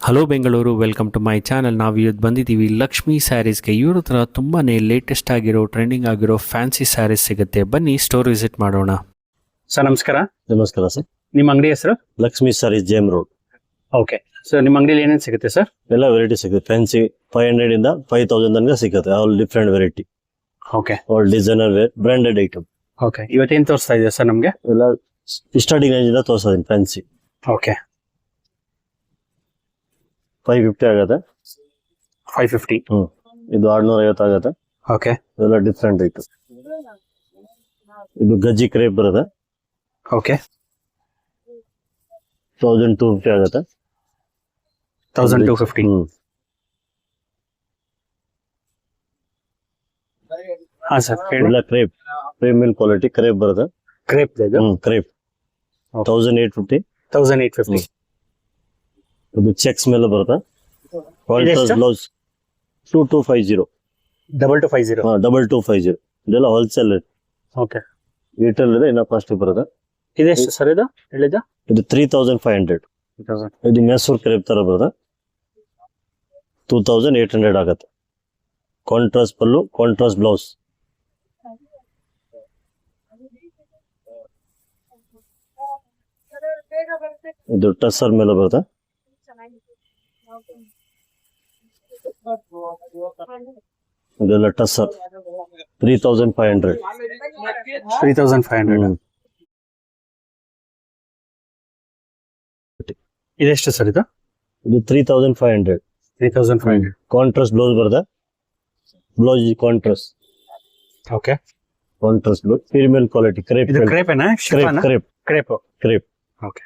Hello Bengaluru, welcome to my channel. ನಾವು ಇವತ್ತು ಬಂದಿದ್ದೀವಿ ಲಕ್ಷ್ಮಿ ಸ್ಯಾರೀಸ್ಗೆ. ಇವ್ರ ಹತ್ರ ತುಂಬಾ ಲೇಟೆಸ್ಟ್ ಆಗಿರೋ ಟ್ರೆಂಡಿಂಗ್ ಆಗಿರೋ ಫ್ಯಾನ್ಸಿ ಸ್ಯಾರೀಸ್ ಸಿಗುತ್ತೆ. ಬನ್ನಿ ಸ್ಟೋರ್ ವಿಸಿಟ್ ಮಾಡೋಣ. ಸರ್ ನಮಸ್ಕಾರ. ನಮಸ್ಕಾರ ಸರ್. ನಿಮ್ಮ ಅಂಗಡಿ ಹೆಸರು? Lakshmi saris ಜೇಮ್ road. Okay sir, ನಿಮ್ಮ ಅಂಗಡಿಯಲ್ಲಿ ಏನೇನು ಸಿಗುತ್ತೆ ಸರ್? ಎಲ್ಲ ವೆರೈಟಿ ಸಿಗುತ್ತೆ. ಫ್ಯಾನ್ಸಿ 500 ಇಂದ 5000 ತನಕ ಸಿಗುತ್ತೆ. All different variety, okay all designer wear, branded item. Okay, ಇವತ್ತೇನು ತೋರಿಸ್ತಾ ಇದೆ ಸರ್ ನಮಗೆ? ಎಲ್ಲ ಸ್ಟಾರ್ಟಿಂಗ್ ರೇಂಜ್ ಇಂದ ತೋರಿಸ್ತೀನಿ. ಫ್ಯಾನ್ಸಿ ಓಕೆ 550 ಆಗುತ್ತೆ. 550. ಇದು 650 ಆಗುತ್ತೆ. ಓಕೆ, ಇದೆಲ್ಲ ಡಿಫ್ರೆಂಟ್ ಐಟಮ್. ಇದು ಗಜ್ಜಿ ಕ್ರೇಪ್ ಬರುತ್ತೆ. ಓಕೆ 1250 ಆಗುತ್ತೆ. 1250. ಹಾ ಸರ್ ಹೇಳಿ. ಎಲ್ಲ ಕ್ರೇಪ್ ಪ್ರೀಮಿಯಂ ಕ್ವಾಲಿಟಿ ಕ್ರೇಪ್ ಬರುತ್ತೆ. ಕ್ರೇಪ್ ಇದು ಕ್ರೇಪ್ 1850. 1850. ಇದು ಚೆಕ್ಸ್ ಮೇಲೆ ಬರುತ್ತೆ. ಇದೆಷ್ಟು? ಬ್ಲೌಸ್ 2250. 2250. 2250. ಇದೆಲ್ಲ ಹೋಲ್ಸೇಲ್ ರೇಟ್. ಓಕೆ, ರಿಟೇಲ್ ಇದೆ, ಇನ್ನ ಕಾಸ್ಟ್ ಬರುತ್ತೆ. ಇದೆಷ್ಟು ಸರ್ ಇದು ಹೇಳಿದ? ಇದು 3500. ಇದು ಮೈಸೂರು ಕ್ರೇಪ್ ತರ ಬರುತ್ತೆ. 2800 ಆಗುತ್ತೆ. Contrast pallu, contrast blouse. ಇದು ಟಸ್ಸರ್ ಮೇಲೆ ಬರುತ್ತೆ. ಇದೆಲ್ಲ ಟಸ್ಸರ್ 3500. 3500. ಇದೆಷ್ಟು ಸರ್ ಇದು? ಇದು 3500. 3500. ಕಾಂಟ್ರಾಸ್ಟ್ ಬ್ಲೌಸ್ ಬರುತ್ತೆ. Blouse contrast. Okay, contrast blouse premium quality crepe. ಇದು ಕ್ರೇಪ್ ಏನಾ? Crepe crepe crepe. Crepe. Okay,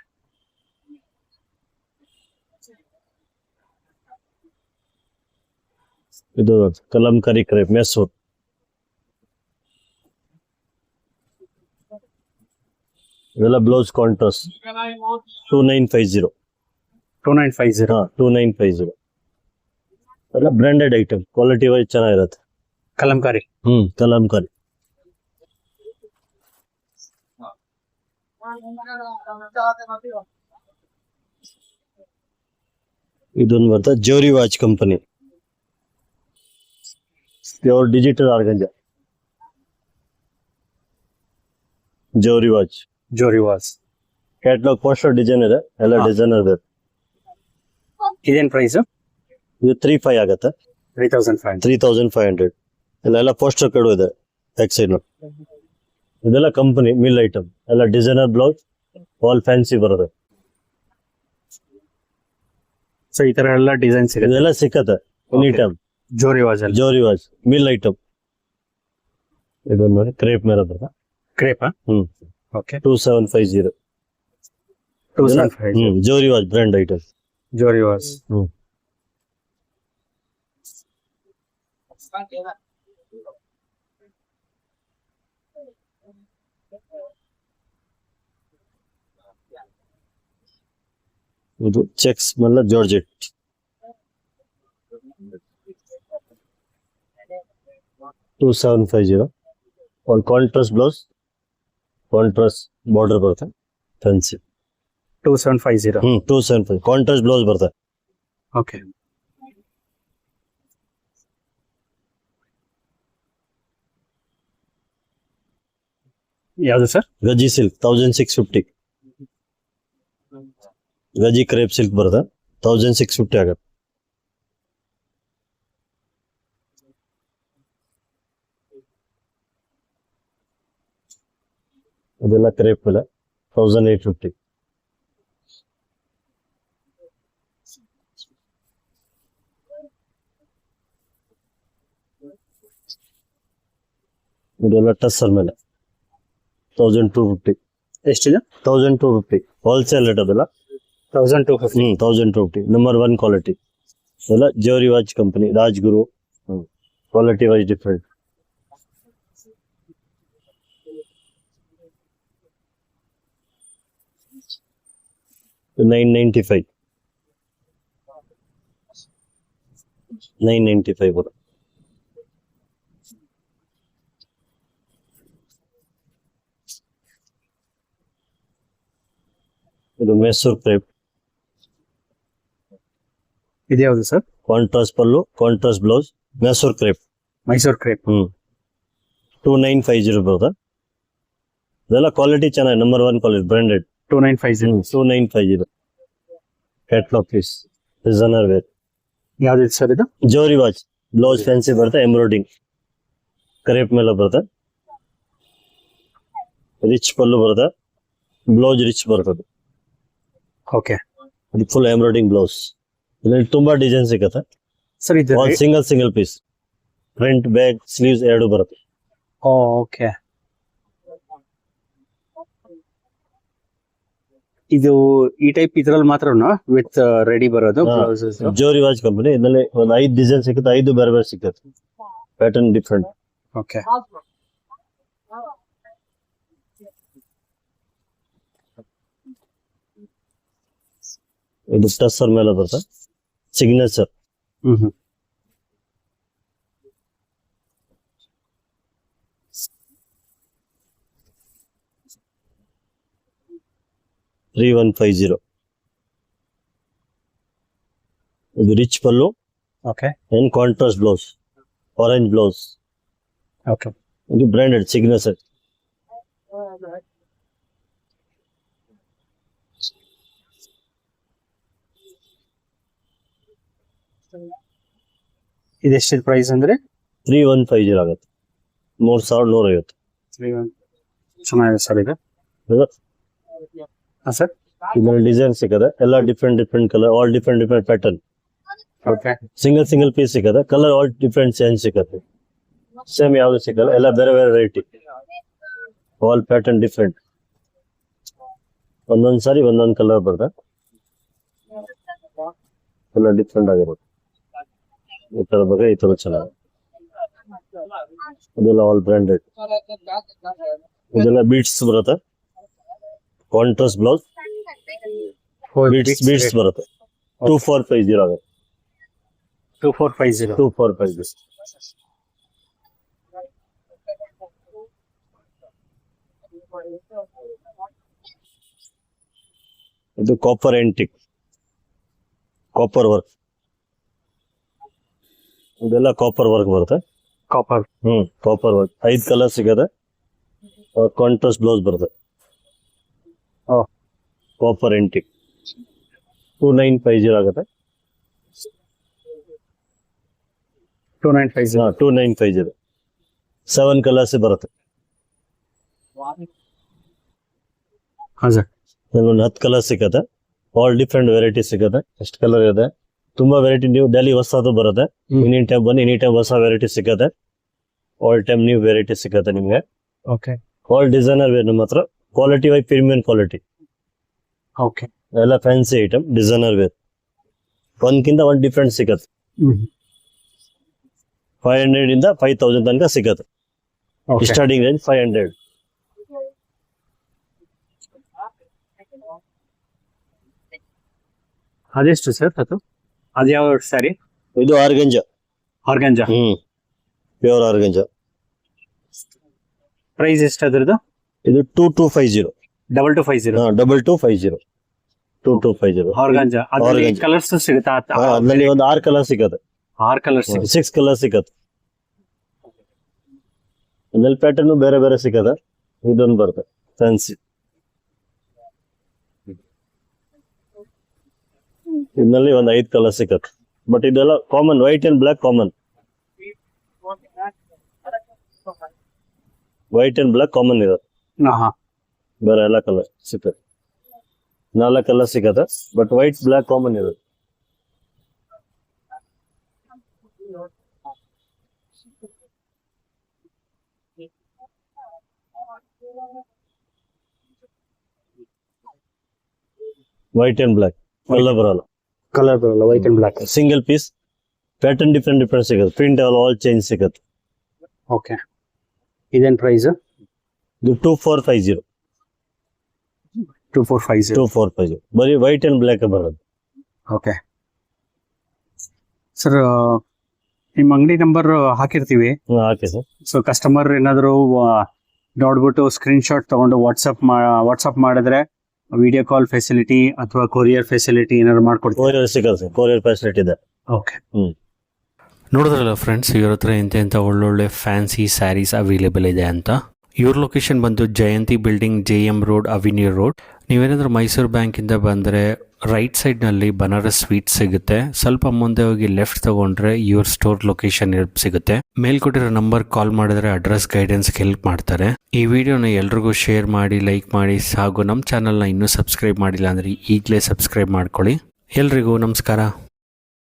ಇದು ಕಲಂಕರಿ ಕ್ರೇಪ್ ಮೈಸೂರ್. ಇದೆಲ್ಲ ಬ್ಲೌಸ್ ಕಾಂಟ್ರಾಸ್ಟ್ 2950. 2950. 2950. ಎಲ್ಲ ಬ್ರಾಂಡೆಡ್ ಐಟಮ್, ಕ್ವಾಲಿಟಿ ವೈಸ್ ಚೆನ್ನಾಗಿರುತ್ತೆ. ಕಲಂಕಾರಿ. ಕಲಂಕರಿ. ಇದೊಂದು ಬರ್ತದೆ ಜೋರಿ ವಾಚ್ ಕಂಪನಿ, ಪ್ಯೂರ್ ಡಿಜಿಟಲ್ ಆರ್ಗಂಜ. ಜೋರಿ ವಾಚ್. ಜೋರಿ ವಾಸ್. ಕ್ಯಾಟ್ಲಾಗ್ ಪೋಸ್ಟರ್ ಡಿಸೈನ್ ಇದೆ, ಎಲ್ಲ ಡಿಸೈನರ್ ಇದೆ. ಇದೇನ್ ಪ್ರೈಸ್? ಇದು 3500 ಆಗುತ್ತೆ. 3500. 3500. ಎಲ್ಲ ಪೋಸ್ಟರ್ ಕಡು ಇದೆ ಬ್ಯಾಕ್ ಸೈಡ್. ಇದೆಲ್ಲ ಕಂಪನಿ ಮಿಲ್ ಐಟಮ್, ಎಲ್ಲ ಡಿಸೈನರ್ ಬ್ಲೌಸ್, ಆಲ್ ಫ್ಯಾನ್ಸಿ ಬರುತ್ತೆ. ಸೊ ಈ ತರ ಎಲ್ಲ ಡಿಸೈನ್ಸ್ ಇದೆ. ಇದೆಲ್ಲ ಸಿಕ್ಕತ್ತೆ ಎನಿ ಟೈಮ್. ಜೋರಿ ವಾಸ್ ಅಲ್ಲಿ. ಜೋರಿ ವಾಚ್ ಮಿಲ್ ಐಟಮ್. ಇದೊಂದು ನೋಡಿ ಕ್ರೇಪ್ ಮೇಲೆ ಬರುತ್ತೆ. ಕ್ರೇಪ್. ಓಕೆ 2750. 2500. ಜೋರಿ ವಾಚ್ ಬ್ರ್ಯಾಂಡ್ ಐಟಮ್. ಜೋರಿ ವಾಸ್. ಇದು ಚೆಕ್ಸ್ ಮೇಲೆ ಜಾರ್ಜೆಟ್. 2750. ಒಂದು ಕಾಂಟ್ರಾಸ್ಟ್ ಬ್ಲೌಸ್, ಕಾಂಟ್ರಾಸ್ಟ್ ಬಾರ್ಡರ್ ಬರುತ್ತೆ. ಫ್ಯಾನ್ಸಿ 2750. 275. ಕಾಂಟ್ರಾಸ್ಟ್ ಬ್ಲೌಸ್ ಬರುತ್ತೆ. ಓಕೆ, ಯಾವುದು sir? Gaji silk 1650. Gaji crepe silk ಬರುತ್ತೆ. 1650 ಆಗುತ್ತೆ. ಅದೆಲ್ಲ ಕ್ರೇಪ್ ಮೇಲೆ 1850. ಇದೆಲ್ಲ ಟಸ್ಸರ್ ಮೇಲೆ 1250. ಎಷ್ಟಿದೆ? 1250 ಹೋಲ್ಸೇಲ್ ರೇಟ್. ಅದೆಲ್ಲ 1250. 1250. Number 1 quality. ಎಲ್ಲ ಜೋರಿ ವಾಚ್ company, Rajguru. Quality wise different. $995. 995 ಬರುತ್ತೆ. ಇದು ಮೈಸೂರ್ ಕ್ರೇಪ್ ಇದ್ಯಾವುದು sir? Contrast pallu, contrast blouse, Mysore crepe. Mysore crepe. 2950 ಬರುತ್ತೆ. ಇದೆಲ್ಲ ಕ್ವಾಲಿಟಿ ಚೆನ್ನಾಗಿ, number 1 quality, branded. 2950. 2950 catalogue piece, designer wear. ಯಾವ್ದಿದೆ ಸರ್ ಇದು? ಜೋರಿ ವಾಚ್, ಬ್ಲೌಸ್ ಫ್ಯಾನ್ಸಿ ಬರುತ್ತೆ, ಎಂಬ್ರಾಯ್ಡಿಂಗ್ ಕ್ರೇಪ್ ಮೇಲೆ ಬರುತ್ತೆ. ರಿಚ್ ಪಲ್ಲು ಬರುತ್ತೆ, ಬ್ಲೌಸ್ ರಿಚ್ ಬರ್ತದೆ. ಓಕೆ ಇದು ಫುಲ್ ಎಂಬ್ರಾಯ್ಡಿಂಗ್ ಬ್ಲೌಸ್. ಇದರಲ್ಲಿ ತುಂಬಾ ಡಿಸೈನ್ ಸಿಗುತ್ತೆ. ಸರ್ ಇದು single piece, front back sleeves ಎರಡು ಬರುತ್ತೆ. ಓಕೆ. ಇದು ಈ ಟೈಪ್ ಇದ್ರಲ್ಲಿ ಮಾತ್ರ ವಿತ್ ರೆಡಿ ಬರೋದು ಬ್ಲೌಸಸ್? ಜೋರಿ ವಾಚ್ ಕಂಪನಿ. ಇದರಲ್ಲಿ ಒಂದು 5 ಡಿಸೈನ್ ಸಿಗುತ್ತೆ, 5 ಬೇರೆ ಬೇರೆ ಸಿಗುತ್ತೆ, ಪ್ಯಾಟರ್ನ್ ಡಿಫ್ರೆಂಟ್. ಓಕೆ. ಇದು ಟಸ್ಸರ್ ಮೇಲೆ ಬರುತ್ತೆ, ಸಿಗ್ನೇಚರ್. ಹ್ಮ್ 3150. ಇದು rich pallu okay. And contrast blouse, orange blouse. Okay. ಇದು ಬ್ರಾಂಡೆಡ್ ಸಿಗ್ನೇಚರ್. ಇದೆಷ್ಟಿದೆ ಪ್ರೈಸ್ ಅಂದ್ರೆ? 3150 ಆಗುತ್ತೆ, 3150. ಚೆನ್ನಾಗಿದೆ ಸರ್ ಇದು. ಹಾ ಸರ್. ಇದರಲ್ಲಿ ಡಿಸೈನ್ ಸಿಗುತ್ತೆ, ಎಲ್ಲ different colour, all different pattern. Okay. Single piece ಸಿಗುತ್ತೆ, ಕಲರ್ ಆಲ್ ಡಿಫ್ರೆಂಟ್ ಚೇಂಜ್ ಸಿಗುತ್ತೆ. ಸೇಮ್ ಯಾವ್ದು ಸಿಗಲ್ಲ, ಎಲ್ಲ ಬೇರೆ ಬೇರೆ ವೆರೈಟಿ, ಆಲ್ ಪ್ಯಾಟರ್ನ್ ಡಿಫ್ರೆಂಟ್. ಒಂದೊಂದ್ ಸಾರಿ ಒಂದೊಂದ್ ಕಲರ್ ಬರುತ್ತೆ, ಎಲ್ಲ ಡಿಫ್ರೆಂಟ್ ಆಗಿರುತ್ತೆ. ಈ ತರ ಬಗ್ಗೆ ಈ ತರ ಚೆನ್ನಾಗಿ, ಇದೆಲ್ಲ ಆಲ್ ಬ್ರಾಂಡೆಡ್. ಇದೆಲ್ಲ ಬೀಟ್ಸ್ ಬರುತ್ತೆ, ಕಾಂಟ್ರಾಸ್ಟ್ ಬ್ಲೌಸ್, ಬೀಟ್ಸ್ ಬರುತ್ತೆ. 2450 ಆಗುತ್ತೆ. 2450. 2450. ಇದು ಕಾಪರ್ ಆಂಟಿಕ್, ಕಾಪರ್ ವರ್ಕ್. ಇದೆಲ್ಲ ಕಾಪರ್ ವರ್ಕ್ ಬರುತ್ತೆ. ಕಾಪರ್. ಕಾಪರ್ ವರ್ಕ್ 5 ಕಲರ್ ಸಿಗತ್ತೆ, ಕಾಂಟ್ರಾಸ್ಟ್ ಬ್ಲೌಸ್ ಬರುತ್ತೆ. ಕಾಪರ್ ಆಂಟಿಕ್ 2950 ಆಗುತ್ತೆ. 2950 7 ಕಲರ್ಸ್ ಬರುತ್ತೆ. ಹಾ ಸರ್. ಒಂದು 10 ಕಲರ್ ಸಿಗತ್ತೆ, ಆಲ್ ಡಿಫ್ರೆಂಟ್ ವೆರೈಟಿ ಸಿಗತ್ತೆ. ಎಷ್ಟು ಕಲರ್ ಇದೆ, ತುಂಬಾ ವೆರೈಟಿ. ನೀವು ಡೈಲಿ ಹೊಸದು ಬರುತ್ತೆ, ಎನಿ ಟೈಮ್ ಬನ್ನಿ, ಎನಿ ಟೈಮ್ ಹೊಸ ವೆರೈಟಿ ಸಿಗತ್ತೆ. ಆಲ್ ಟೈಮ್ ನ್ಯೂ ವೆರೈಟಿ ಸಿಗತ್ತೆ ನಿಮ್ಗೆ. ಓಕೆ. ಆಲ್ ಡಿಸೈನರ್ ವೇರ್ ನಮ್ಮ ಹತ್ರ, ಕ್ವಾಲಿಟಿ ವೈ ಪ್ರೀಮಿಯಂ ಕ್ವಾಲಿಟಿ. ಓಕೆ. ಎಲ್ಲ ಫ್ಯಾನ್ಸಿ ಐಟಮ್, ಡಿಸೈನರ್ ವೇರ್. ಒಂದ್ಕಿಂತ ಒಂದು ಡಿಫ್ರೆಂಟ್ ಸಿಗತ್ತೆ. 500 ಇಂದ 5000 ತನಕ ಸಿಗತ್ತೆ. Starting range 500. ಅದೆಷ್ಟು ಸರ್ ಅದು ಯಾವ ಸ್ಯಾರಿ? ಇದು ಆರ್ಗಂಜಾ. ಆರ್ಗಂಜಾ. ಪ್ಯೂರ್ ಆರ್ಗಂಜಾ. ಪ್ರೈಸ್ ಎಷ್ಟು ಅದ್ರದ್ದು? ಇದು 2250. 2250. 2250. 2250 ಆರ್ಗಂಜಾ. ಅದರಲ್ಲಿ ಕಲರ್ಸ್ ಸಿಗುತ್ತಾ? ಅದರಲ್ಲಿ ಒಂದು 6 ಕಲರ್ ಸಿಗತ್ತೆ. 6 ಕಲರ್ಸ್, 6 ಕಲರ್ ಸಿಗತ್ತೆ. ಅದ್ರಲ್ಲಿ ಪ್ಯಾಟರ್ನ್ ಬೇರೆ ಬೇರೆ ಸಿಗತ್ತೆ. ಇದೊಂದು ಬರುತ್ತೆ ಫ್ಯಾನ್ಸಿ. ಇದರಲ್ಲಿ ಒಂದು 5 ಕಲರ್ ಸಿಗತ್ತೆ. ಬಟ್ ಇದೆಲ್ಲ common, white and black common. White and black common ಇದೆ. ಬೇರೆ ಎಲ್ಲ ಕಲರ್ ಸಿಗತ್ತೆ. 4 ಕಲರ್ ಸಿಗತ್ತೆ, ಬಟ್ ವೈಟ್ ಬ್ಲಾಕ್ ಕಾಮನ್ ಇದೆ. ವೈಟ್ ಅಂಡ್ ಬ್ಲಾಕ್ ಕಲರ್ ಬರಲ್ಲ, white and black. Single piece, pattern different ಸಿಗುತ್ತೆ, ಪ್ರಿಂಟ್ ಆಲ್ ಚೇಂಜ್ ಸಿಗುತ್ತೆ. ಓಕೆ. ಇದೇನ್ ಪ್ರೈಸ್? ಇದು 2450. 2450 ಬರೀ ವೈಟ್ ಅಂಡ್ ಬ್ಲಾಕ್ ಬರೋದು. ಓಕೆ ಸರ್, ನಿಮ್ಮ ಅಂಗಡಿ ನಂಬರ್ ಹಾಕಿರ್ತೀವಿ. ಹಾಕಿ ಸರ್. ಸೊ ಕಸ್ಟಮರ್ ಏನಾದ್ರು ನೋಡ್ಬಿಟ್ಟು ಸ್ಕ್ರೀನ್ ಶಾಟ್ ತಗೊಂಡು ವಾಟ್ಸಪ್ ಮಾಡಿದ್ರೆ ವಿಡಿಯೋ ಕಾಲ್ ಫೆಸಿಲಿಟಿ ಅಥವಾ ಕೊರಿಯರ್ ಫೆಸಿಲಿಟಿ ಏನಾದ್ರು ಮಾಡ್ಕೊಡ್ತೀರಾ? ಕೊರಿಯರ್ ಸಿಗುತ್ತೆ ಸರ್, ಕೊರಿಯರ್ ಫೆಸಿಲಿಟಿ ಇದೆ. ಓಕೆ. ನೋಡಿದ್ರಲ್ಲ ಫ್ರೆಂಡ್ಸ್, ಇವ್ರ ಹತ್ರ ಇಂಥ ಒಳ್ಳೊಳ್ಳೆ ಫ್ಯಾನ್ಸಿ ಸ್ಯಾರೀಸ್ ಅವೈಲೇಬಲ್ ಇದೆ ಅಂತ. ಇವ್ರ ಲೊಕೇಶನ್ ಬಂದು Jayanthi building, JM road, avenue road. ನೀವೇನಾದರೂ ಮೈಸೂರು ಬ್ಯಾಂಕಿಂದ ಬಂದರೆ ರೈಟ್ ಸೈಡ್ನಲ್ಲಿ ಬನಾರಸ್ ಸ್ವೀಟ್ ಸಿಗುತ್ತೆ. ಸ್ವಲ್ಪ ಮುಂದೆ ಹೋಗಿ ಲೆಫ್ಟ್ ತಗೊಂಡ್ರೆ ಇವ್ರ ಸ್ಟೋರ್ ಲೊಕೇಶನ್ ಸಿಗುತ್ತೆ. ಮೇಲ್ಕೊಟ್ಟಿರೋ ನಂಬರ್ ಕಾಲ್ ಮಾಡಿದ್ರೆ ಅಡ್ರೆಸ್ ಗೈಡೆನ್ಸ್ಗೆ ಹೆಲ್ಪ್ ಮಾಡ್ತಾರೆ. ಈ ವಿಡಿಯೋನ ಎಲ್ರಿಗೂ ಶೇರ್ ಮಾಡಿ, ಲೈಕ್ ಮಾಡಿ, ಹಾಗೂ ನಮ್ಮ ಚಾನಲ್ನ ಇನ್ನೂ ಸಬ್ಸ್ಕ್ರೈಬ್ ಮಾಡಿಲ್ಲ ಅಂದರೆ ಈಗಲೇ ಸಬ್ಸ್ಕ್ರೈಬ್ ಮಾಡ್ಕೊಳ್ಳಿ. ಎಲ್ರಿಗೂ ನಮಸ್ಕಾರ.